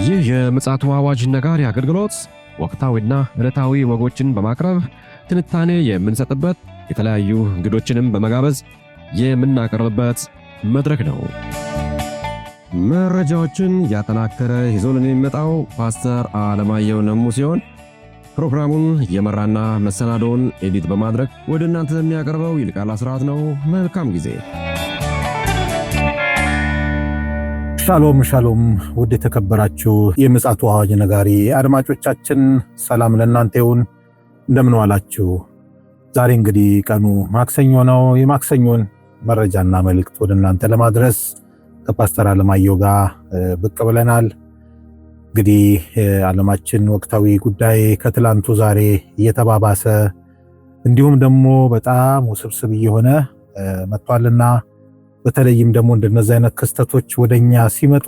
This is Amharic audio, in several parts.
ይህ የምፅዓቱ አዋጅ ነጋሪ አገልግሎት ወቅታዊና ዕለታዊ ወጎችን በማቅረብ ትንታኔ የምንሰጥበት የተለያዩ እንግዶችንም በመጋበዝ የምናቀርብበት መድረክ ነው። መረጃዎችን ያጠናከረ ይዞልን የሚመጣው ፓስተር አለማየሁ ነሙ ሲሆን ፕሮግራሙን የመራና መሰናዶውን ኤዲት በማድረግ ወደ እናንተ የሚያቀርበው ይልቃል አስራት ነው። መልካም ጊዜ። ሻሎም ሻሎም፣ ውድ የተከበራችሁ የምፅዓቱ አዋጅ ነጋሪ አድማጮቻችን ሰላም ለእናንተ ይሁን። እንደምን ዋላችሁ? ዛሬ እንግዲህ ቀኑ ማክሰኞ ነው። የማክሰኞን መረጃና መልእክት ወደ እናንተ ለማድረስ ከፓስተር አለማየሁ ጋር ብቅ ብለናል። እንግዲህ ዓለማችን ወቅታዊ ጉዳይ ከትላንቱ ዛሬ እየተባባሰ እንዲሁም ደግሞ በጣም ውስብስብ እየሆነ መጥቷልና በተለይም ደግሞ እንደነዚህ አይነት ክስተቶች ወደኛ ሲመጡ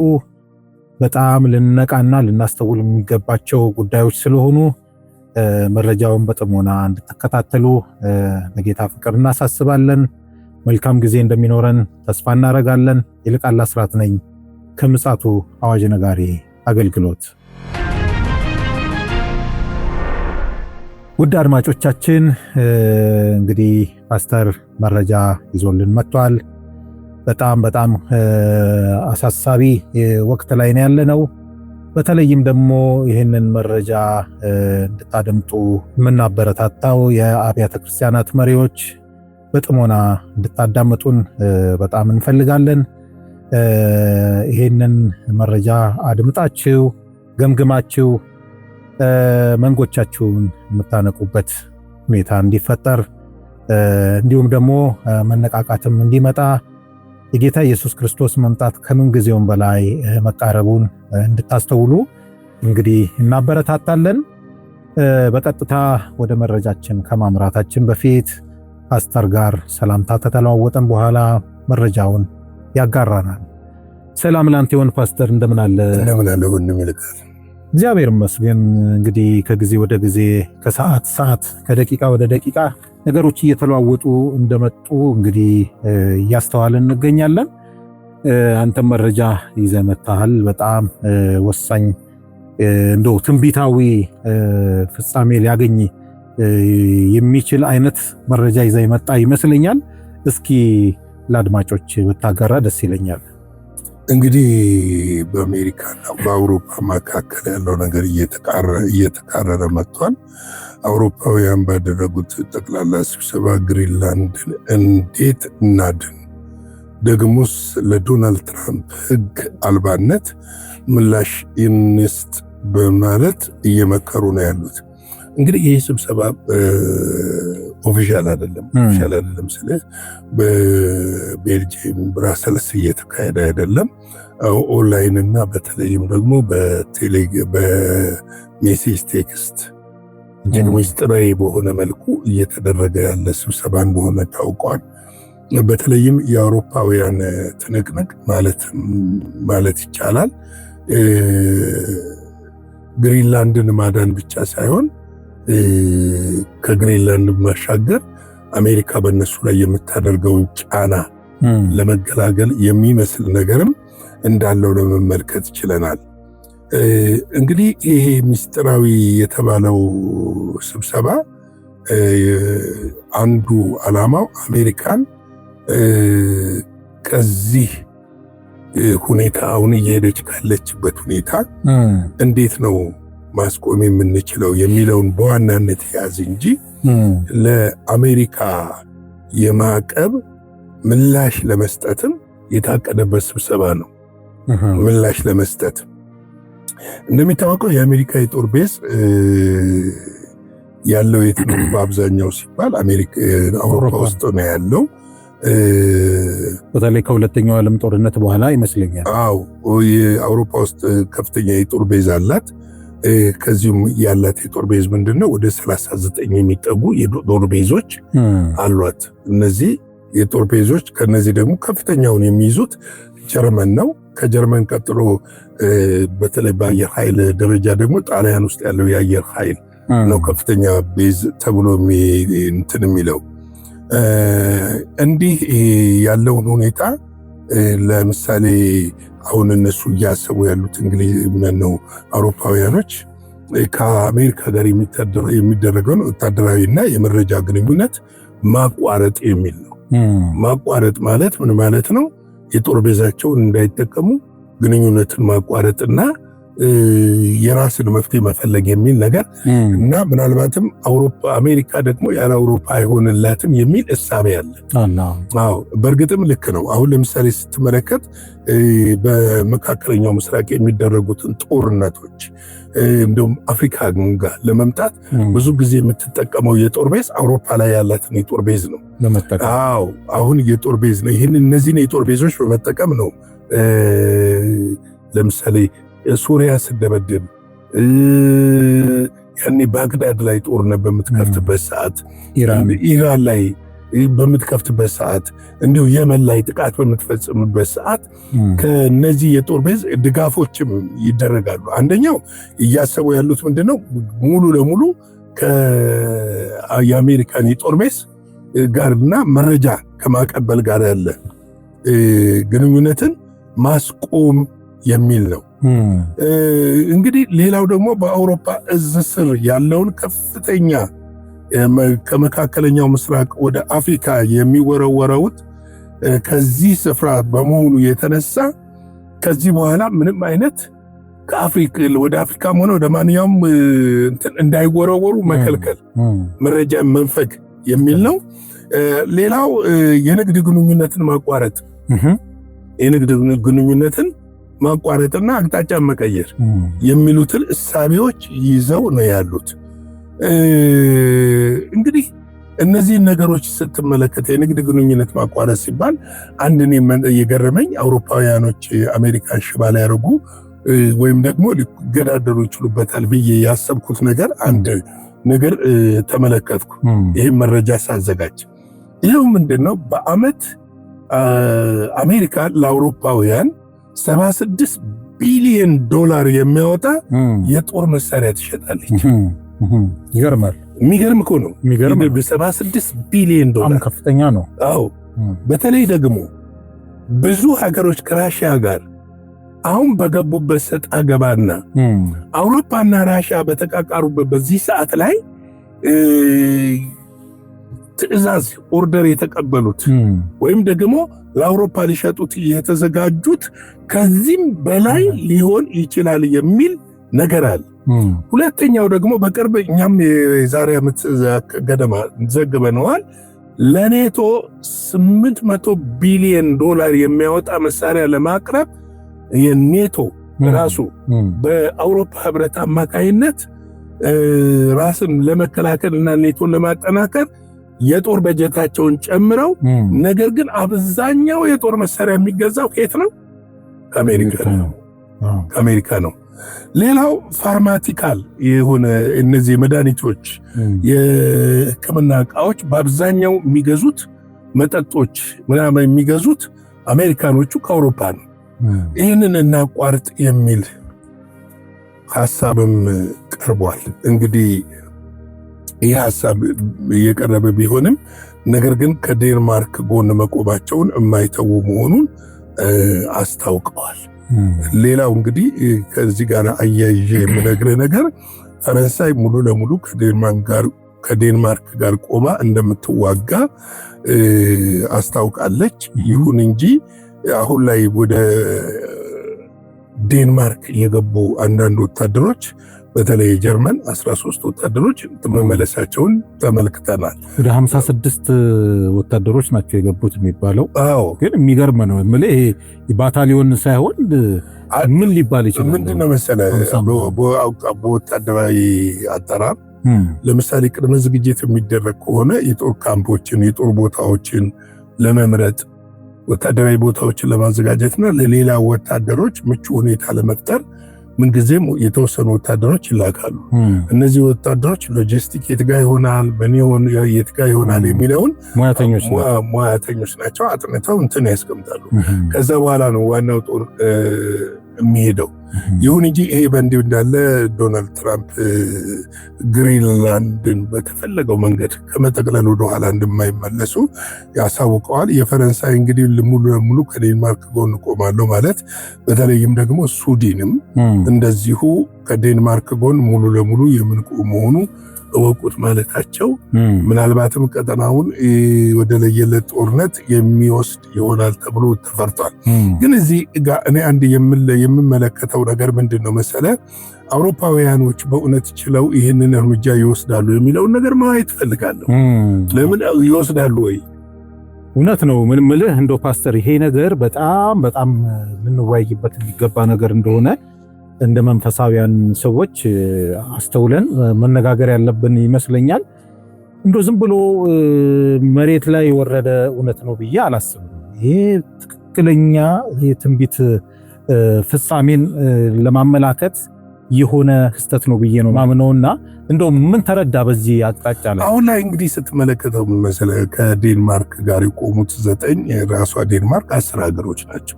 በጣም ልንነቃና ልናስተውል የሚገባቸው ጉዳዮች ስለሆኑ መረጃውን በጥሞና እንድትከታተሉ በጌታ ፍቅር እናሳስባለን። መልካም ጊዜ እንደሚኖረን ተስፋ እናደርጋለን። ይልቃል አስራት ነኝ ከምፅዓቱ አዋጅ ነጋሪ አገልግሎት። ውድ አድማጮቻችን እንግዲህ ፓስተር መረጃ ይዞልን መጥቷል። በጣም አሳሳቢ ወቅት ላይ ነው ያለነው። በተለይም ደግሞ ይህንን መረጃ እንድታደምጡ የምናበረታታው የአብያተ ክርስቲያናት መሪዎች በጥሞና እንድታዳምጡን በጣም እንፈልጋለን። ይህንን መረጃ አድምጣችሁ ገምግማችሁ መንጎቻችሁን የምታነቁበት ሁኔታ እንዲፈጠር እንዲሁም ደግሞ መነቃቃትም እንዲመጣ የጌታ ኢየሱስ ክርስቶስ መምጣት ከምን ጊዜውም በላይ መቃረቡን እንድታስተውሉ እንግዲህ እናበረታታለን። በቀጥታ ወደ መረጃችን ከማምራታችን በፊት ፓስተር ጋር ሰላምታ ከተለዋወጠን በኋላ መረጃውን ያጋራናል። ሰላም ላንተ ይሁን ፓስተር፣ እንደምን አለ? እንደምን አለ ወንድም ይልቃል? እግዚአብሔር ይመስገን። እንግዲህ ከጊዜ ወደ ጊዜ ከሰዓት ከደቂቃ ወደ ደቂቃ ነገሮች እየተለዋወጡ እንደመጡ እንግዲህ እያስተዋልን እንገኛለን። አንተ መረጃ ይዘህ መጥተሃል። በጣም ወሳኝ እንደው ትንቢታዊ ፍጻሜ ሊያገኝ የሚችል አይነት መረጃ ይዘህ መጣ ይመስለኛል። እስኪ ለአድማጮች ብታጋራ ደስ ይለኛል። እንግዲህ በአሜሪካና በአውሮፓ መካከል ያለው ነገር እየተቃረረ መጥቷል። አውሮፓውያን ባደረጉት ጠቅላላ ስብሰባ ግሪንላንድን እንዴት እናድን፣ ደግሞስ ለዶናልድ ትራምፕ ሕግ አልባነት ምላሽ እንስጥ በማለት እየመከሩ ነው ያሉት። እንግዲህ ይህ ስብሰባ ኦፊሻል አይደለም ስለ በቤልጂየም ብራሰልስ እየተካሄደ አይደለም። ኦንላይን እና በተለይም ደግሞ በሜሴጅ ቴክስት እጅግ ምስጢራዊ በሆነ መልኩ እየተደረገ ያለ ስብሰባ እንደሆነ ታውቋል። በተለይም የአውሮፓውያን ትንቅንቅ ማለት ይቻላል ግሪንላንድን ማዳን ብቻ ሳይሆን ከግሪንላንድ ማሻገር አሜሪካ በእነሱ ላይ የምታደርገውን ጫና ለመገላገል የሚመስል ነገርም እንዳለው ለመመልከት ችለናል። እንግዲህ ይሄ ምስጢራዊ የተባለው ስብሰባ አንዱ ዓላማው አሜሪካን ከዚህ ሁኔታ አሁን እየሄደች ካለችበት ሁኔታ እንዴት ነው ማስቆም የምንችለው የሚለውን በዋናነት ያዝ እንጂ ለአሜሪካ የማዕቀብ ምላሽ ለመስጠትም የታቀደበት ስብሰባ ነው። ምላሽ ለመስጠት እንደሚታወቀው የአሜሪካ የጦር ቤዝ ያለው የት ነው? በአብዛኛው ሲባል አውሮፓ ውስጥ ነው ያለው። በተለይ ከሁለተኛው ዓለም ጦርነት በኋላ ይመስለኛል። የአውሮፓ ውስጥ ከፍተኛ የጦር ቤዝ አላት። ከዚሁም ያላት የጦር ቤዝ ምንድነው? ወደ 39 የሚጠጉ የጦር ቤዞች አሏት። እነዚህ የጦር ቤዞች ከነዚህ ደግሞ ከፍተኛውን የሚይዙት ጀርመን ነው። ከጀርመን ቀጥሎ በተለይ በአየር ኃይል ደረጃ ደግሞ ጣሊያን ውስጥ ያለው የአየር ኃይል ነው ከፍተኛ ቤዝ ተብሎ እንትን የሚለው። እንዲህ ያለውን ሁኔታ ለምሳሌ አሁን እነሱ እያሰቡ ያሉት እንግሊዝ ነው አውሮፓውያኖች ከአሜሪካ ጋር የሚደረገውን ወታደራዊና የመረጃ ግንኙነት ማቋረጥ የሚል ነው። ማቋረጥ ማለት ምን ማለት ነው? የጦር ቤዛቸውን እንዳይጠቀሙ ግንኙነትን ማቋረጥና የራስን መፍትሄ መፈለግ የሚል ነገር እና ምናልባትም አሜሪካ ደግሞ ያለ አውሮፓ አይሆንላትም የሚል እሳቤ አለ። አዎ በእርግጥም ልክ ነው። አሁን ለምሳሌ ስትመለከት በመካከለኛው ምስራቅ የሚደረጉትን ጦርነቶች እንደውም አፍሪካ ጋር ለመምጣት ብዙ ጊዜ የምትጠቀመው የጦር ቤዝ አውሮፓ ላይ ያላትን የጦር ቤዝ ነው። አዎ አሁን የጦር ቤዝ ነው። እነዚህን የጦር ቤዞች በመጠቀም ነው ለምሳሌ ሱሪያ ስደበድብ ያኔ ባግዳድ ላይ ጦርነት በምትከፍትበት ሰዓት፣ ኢራን ላይ በምትከፍትበት ሰዓት፣ እንዲሁ የመን ላይ ጥቃት በምትፈጽምበት ሰዓት ከነዚህ የጦር ቤዝ ድጋፎችም ይደረጋሉ። አንደኛው እያሰቡ ያሉት ምንድነው? ሙሉ ለሙሉ የአሜሪካን የጦር ቤዝ ጋርና መረጃ ከማቀበል ጋር ያለ ግንኙነትን ማስቆም የሚል ነው። እንግዲህ ሌላው ደግሞ በአውሮፓ እዝ ስር ያለውን ከፍተኛ ከመካከለኛው ምስራቅ ወደ አፍሪካ የሚወረወረውት ከዚህ ስፍራ በመሆኑ የተነሳ ከዚህ በኋላ ምንም አይነት ወደ አፍሪካም ሆነ ወደ ማንኛውም እንዳይወረወሩ መከልከል፣ መረጃ መንፈግ የሚል ነው። ሌላው የንግድ ግንኙነትን ማቋረጥ፣ የንግድ ግንኙነትን ማቋረጥና አቅጣጫ መቀየር የሚሉትን እሳቤዎች ይዘው ነው ያሉት። እንግዲህ እነዚህን ነገሮች ስትመለከት የንግድ ግንኙነት ማቋረጥ ሲባል አንድን የገረመኝ አውሮፓውያኖች አሜሪካን ሽባ ላይ ያደርጉ ወይም ደግሞ ሊገዳደሩ ይችሉበታል ብዬ ያሰብኩት ነገር አንድ ነገር ተመለከትኩ። ይህም መረጃ ሳዘጋጅ ይኸው ምንድነው በአመት አሜሪካ ለአውሮፓውያን $76 ቢሊዮን የሚያወጣ የጦር መሳሪያ ትሸጣለች። ይገርማል። የሚገርም እኮ ነው። $76 ቢሊዮን ከፍተኛ ነው። አዎ በተለይ ደግሞ ብዙ ሀገሮች ከራሽያ ጋር አሁን በገቡበት ሰጣ ገባና አውሮፓና ራሽያ በተቃቃሩበት በዚህ ሰዓት ላይ ትዕዛዝ ኦርደር የተቀበሉት ወይም ደግሞ ለአውሮፓ ሊሸጡት የተዘጋጁት ከዚህም በላይ ሊሆን ይችላል የሚል ነገር አለ። ሁለተኛው ደግሞ በቅርብ እኛም የዛሬ ዓመት ገደማ ዘግበነዋል። ለኔቶ $800 ቢሊዮን የሚያወጣ መሳሪያ ለማቅረብ የኔቶ ራሱ በአውሮፓ ህብረት አማካይነት ራስን ለመከላከል እና ኔቶን ለማጠናከር የጦር በጀታቸውን ጨምረው፣ ነገር ግን አብዛኛው የጦር መሳሪያ የሚገዛው ከየት ነው? ከአሜሪካ ነው። ሌላው ፋርማቲካል የሆነ እነዚህ መድኃኒቶች፣ የሕክምና ዕቃዎች በአብዛኛው የሚገዙት መጠጦች ምናምን የሚገዙት አሜሪካኖቹ ከአውሮፓ ነው። ይህንን እናቋርጥ የሚል ሐሳብም ቀርቧል። እንግዲህ ይህ ሐሳብ እየቀረበ ቢሆንም ነገር ግን ከዴንማርክ ጎን መቆማቸውን የማይተዉ መሆኑን አስታውቀዋል። ሌላው እንግዲህ ከዚህ ጋር አያይዤ የምነግርህ ነገር ፈረንሳይ ሙሉ ለሙሉ ከዴንማርክ ጋር ቆማ እንደምትዋጋ አስታውቃለች። ይሁን እንጂ አሁን ላይ ወደ ዴንማርክ የገቡ አንዳንድ ወታደሮች በተለይ ጀርመን 13 ወታደሮች መመለሳቸውን ተመልክተናል። ወደ 56 ወታደሮች ናቸው የገቡት የሚባለው። አዎ ግን የሚገርም ነው። ይሄ ባታሊዮን ሳይሆን ምን ሊባል ይችላል? ምንድነው መሰለህ በወታደራዊ አጠራር ለምሳሌ ቅድመ ዝግጅት የሚደረግ ከሆነ የጦር ካምፖችን፣ የጦር ቦታዎችን ለመምረጥ ወታደራዊ ቦታዎችን ለማዘጋጀትና ለሌላ ወታደሮች ምቹ ሁኔታ ለመፍጠር ምንጊዜም የተወሰኑ ወታደሮች ይላካሉ። እነዚህ ወታደሮች ሎጂስቲክ የትጋ ይሆናል በኒሆን የትጋ ይሆናል የሚለውን ሙያተኞች ናቸው። አጥንተው እንትን ያስቀምጣሉ። ከዛ በኋላ ነው ዋናው ጦር የሚሄደው። ይሁን እንጂ ይሄ በእንዲህ እንዳለ ዶናልድ ትራምፕ ግሪንላንድን በተፈለገው መንገድ ከመጠቅለል ወደኋላ እንደማይመለሱ ያሳውቀዋል። የፈረንሳይ እንግዲህ ሙሉ ለሙሉ ከዴንማርክ ጎን ቆማለሁ ማለት፣ በተለይም ደግሞ ስዊድንም እንደዚሁ ከዴንማርክ ጎን ሙሉ ለሙሉ የምንቆም መሆኑ እወቁት ማለታቸው ምናልባትም ቀጠናውን ወደ ለየለት ጦርነት የሚወስድ ይሆናል ተብሎ ተፈርቷል። ግን እዚህ ጋር እኔ አንድ የምመለከተው ነገር ምንድን ነው መሰለ፣ አውሮፓውያኖች በእውነት ችለው ይህንን እርምጃ ይወስዳሉ የሚለውን ነገር ማየት ፈልጋለሁ። ለምን ይወስዳሉ ወይ? እውነት ነው። ምን ምልህ እንደው ፓስተር፣ ይሄ ነገር በጣም በጣም ልንወያይበት የሚገባ ነገር እንደሆነ እንደ መንፈሳዊያን ሰዎች አስተውለን መነጋገር ያለብን ይመስለኛል። እንደው ዝም ብሎ መሬት ላይ የወረደ እውነት ነው ብዬ አላስብም። ይሄ ትክክለኛ የትንቢት ፍጻሜን ለማመላከት የሆነ ክስተት ነው ብዬ ነው ማምነውና እንደው ምን ተረዳ በዚህ አቅጣጫ ላይ? አሁን ላይ እንግዲህ ስትመለከተው ምን መሰለህ፣ ከዴንማርክ ጋር የቆሙት 9 ራሷ ዴንማርክ 10 ሀገሮች ናቸው።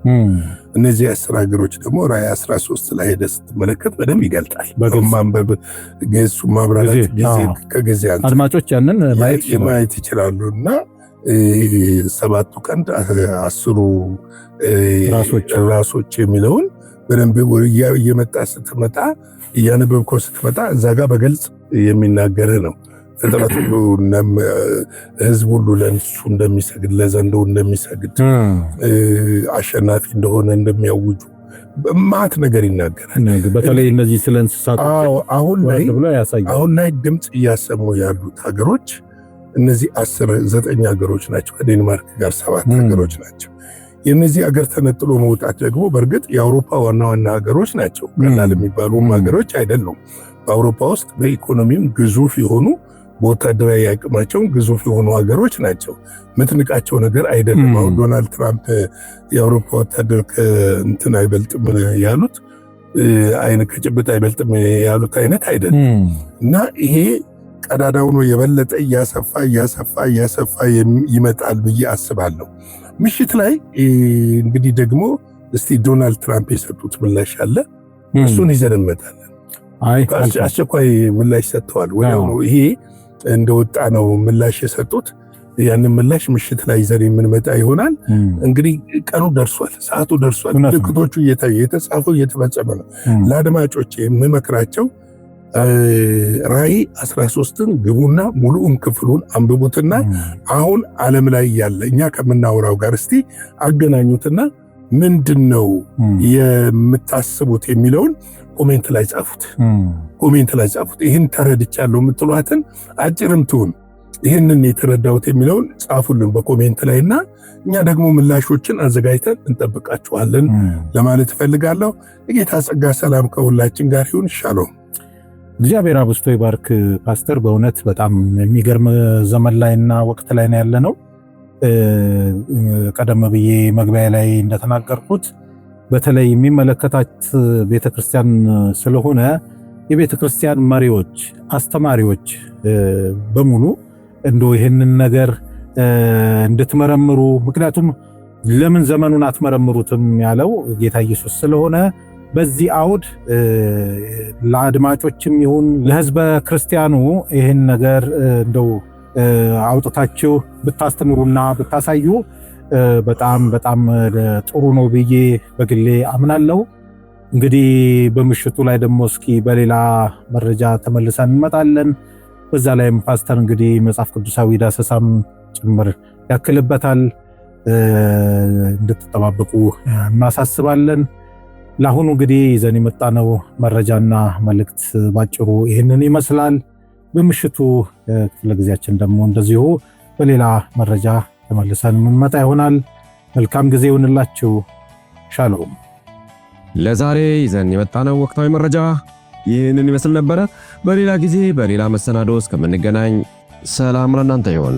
እነዚህ 10 ሀገሮች ደግሞ ራዕይ 13 ላይ ሄደህ ስትመለከት በደንብ ይገልጣል። በማንበብ ገጹ ማብራራት ከጊዜ አንፃር አድማጮች ያንን ማየት ይችላሉ። እና 7ቱ ቀንድ 10ሩ ራሶች የሚለውን በደንብ እየመጣ ስትመጣ እያነበብከው ስትመጣ እዛ ጋር በግልጽ የሚናገር ነው። ፍጥረት ሁሉ ህዝብ ሁሉ ለእሱ እንደሚሰግድ፣ ለዘንዶው እንደሚሰግድ፣ አሸናፊ እንደሆነ እንደሚያውጁ ማት ነገር ይናገራል። በተለይ እነዚህ ስለ እንስሳት አሁን ላይ ድምፅ እያሰሙ ያሉት ሀገሮች እነዚህ 9 ሀገሮች ናቸው። ከዴንማርክ ጋር 7 ሀገሮች ናቸው። የነዚህ ሀገር ተነጥሎ መውጣት ደግሞ በእርግጥ የአውሮፓ ዋና ዋና ሀገሮች ናቸው። ቀላል የሚባሉ ሀገሮች አይደሉም። በአውሮፓ ውስጥ በኢኮኖሚም ግዙፍ የሆኑ በወታደራዊ አቅማቸውም ግዙፍ የሆኑ ሀገሮች ናቸው። ምትንቃቸው ነገር አይደለም። አሁን ዶናልድ ትራምፕ የአውሮፓ ወታደር ከእንትን አይበልጥም ያሉት አይነ ከጭብጥ አይበልጥም ያሉት አይነት አይደለም። እና ይሄ ቀዳዳውን የበለጠ እያሰፋ ይመጣል ብዬ አስባለሁ። ምሽት ላይ እንግዲህ ደግሞ እስቲ ዶናልድ ትራምፕ የሰጡት ምላሽ አለ፣ እሱን ይዘን እንመጣለን። አስቸኳይ ምላሽ ሰጥተዋል። ወዲያው ነው ይሄ እንደወጣ ነው ምላሽ የሰጡት። ያንን ምላሽ ምሽት ላይ ይዘን የምንመጣ ይሆናል። እንግዲህ ቀኑ ደርሷል፣ ሰዓቱ ደርሷል። ምልክቶቹ እየተጻፉ እየተፈጸመ ነው። ለአድማጮች የምመክራቸው ራዕይ 13ን ግቡና ሙሉውን ክፍሉን አንብቡትና አሁን ዓለም ላይ ያለ እኛ ከምናወራው ጋር እስቲ አገናኙትና ምንድነው የምታስቡት የሚለውን ኮሜንት ላይ ጻፉት። ይህን ተረድቻለሁ የምትሏትን አጭርም ትሁን ይህንን የተረዳሁት የሚለውን ጻፉልን በኮሜንት ላይና እኛ ደግሞ ምላሾችን አዘጋጅተን እንጠብቃችኋለን ለማለት እፈልጋለሁ። የጌታ ጸጋ ሰላም ከሁላችን ጋር ይሁን። ሻሎም። እግዚአብሔር አብዝቶ ይባርክ ፓስተር። በእውነት በጣም የሚገርም ዘመን ላይና ወቅት ላይ ነው ያለነው። ቀደም ብዬ መግቢያ ላይ እንደተናገርኩት በተለይ የሚመለከታት ቤተክርስቲያን ስለሆነ የቤተክርስቲያን መሪዎች፣ አስተማሪዎች በሙሉ እንደው ይህንን ነገር እንድትመረምሩ፣ ምክንያቱም ለምን ዘመኑን አትመረምሩትም ያለው ጌታ ኢየሱስ ስለሆነ በዚህ አውድ ለአድማጮችም ይሁን ለሕዝበ ክርስቲያኑ ይህን ነገር እንደው አውጥታችሁ ብታስተምሩና ብታሳዩ በጣም በጣም ጥሩ ነው ብዬ በግሌ አምናለሁ። እንግዲህ በምሽቱ ላይ ደግሞ እስኪ በሌላ መረጃ ተመልሰን እንመጣለን። በዛ ላይም ፓስተር እንግዲህ መጽሐፍ ቅዱሳዊ ዳሰሳም ጭምር ያክልበታል። እንድትጠባበቁ እናሳስባለን። ለአሁኑ እንግዲህ ይዘን የመጣነው መረጃና መልእክት ባጭሩ ይህንን ይመስላል። በምሽቱ ክፍለ ጊዜያችን ደግሞ እንደዚሁ በሌላ መረጃ ተመልሰን የምንመጣ ይሆናል። መልካም ጊዜ ይሁንላችሁ። ሻሎም። ለዛሬ ይዘን የመጣነው ወቅታዊ መረጃ ይህንን ይመስል ነበረ። በሌላ ጊዜ በሌላ መሰናዶ እስከምንገናኝ ሰላም ለእናንተ ይሁን።